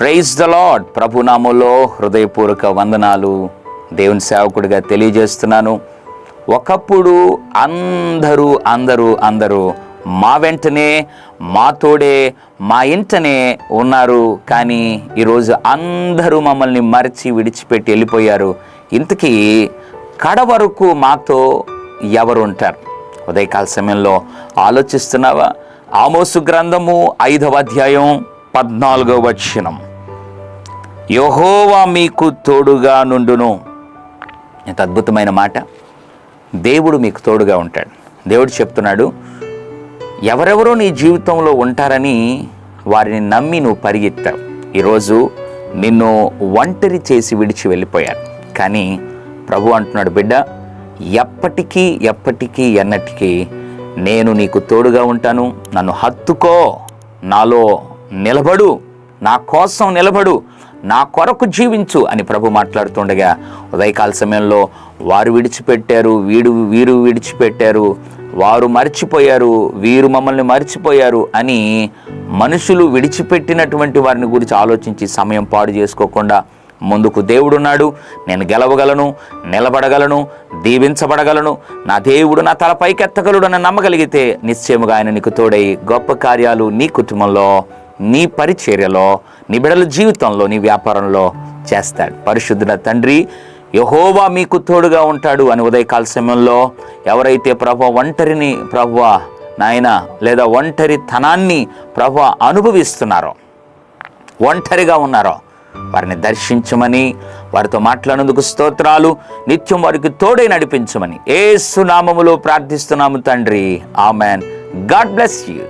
Praise the lord. ప్రభునామంలో హృదయపూర్వక వందనాలు. దేవుని సేవకుడిగా తెలియజేస్తున్నాను. ఒకప్పుడు అందరూ మా వెంటనే, మా తోడే, మా ఇంటనే ఉన్నారు. కానీ ఈరోజు అందరూ మమ్మల్ని మరచి విడిచిపెట్టి వెళ్ళిపోయారు. ఇంతకీ కడ వరకు మాతో ఎవరు ఉంటారు? ఉదయకాల సమయంలో ఆలోచిస్తున్నావా? ఆమోసు గ్రంథము 5వ అధ్యాయం 14వ వచనం, యెహోవా మీకు తోడుగా నుండును. ఎంత అద్భుతమైన మాట. దేవుడు మీకు తోడుగా ఉంటాడు. దేవుడు చెప్తున్నాడు, ఎవరెవరో నీ జీవితంలో ఉంటారని వారిని నమ్మి నువ్వు పరిగెత్తావు. ఈరోజు నిన్ను ఒంటరి చేసి విడిచి వెళ్ళిపోయారు. కానీ ప్రభు అంటున్నాడు, బిడ్డ, ఎప్పటికీ ఎన్నటికీ నేను నీకు తోడుగా ఉంటాను. నన్ను హత్తుకో, నాలో నిలబడు, నా కోసం నిలబడు, నా కొరకు జీవించు అని ప్రభు మాట్లాడుతుండగా ఉదయకాల సమయంలో వారు విడిచిపెట్టారు, వీరు విడిచిపెట్టారు, వారు మర్చిపోయారు, వీరు మమ్మల్ని మర్చిపోయారు అని మనుషులు విడిచిపెట్టినటువంటి వారిని గురించి ఆలోచించి సమయం పాడు చేసుకోకుండా ముందుకు దేవుడున్నాడు, నేను గెలవగలను, నిలబడగలను, దీవించబడగలను, నా దేవుడు నా తల పైకెత్తగలడు అని నమ్మగలిగితే నిశ్చయముగా ఆయన నీకు తోడై గొప్ప కార్యాలు నీ కుటుంబంలో, నీ పరిచర్యలో, నీ బిడ్డల జీవితంలో, నీ వ్యాపారంలో చేస్తాడు. పరిశుద్ధుల తండ్రి యెహోవా మీకు తోడుగా ఉంటాడు అని ఉదయకాల సమయంలో ఎవరైతే ఒంటరిని నాయన లేదా ఒంటరితనాన్ని అనుభవిస్తున్నారో, ఒంటరిగా ఉన్నారో వారిని దర్శించమని, వారితో మాట్లాడినందుకు స్తోత్రాలు. నిత్యం వారికి తోడై నడిపించమని యేసు నామములో ప్రార్థిస్తున్నాము తండ్రి. ఆమెన్. God bless you.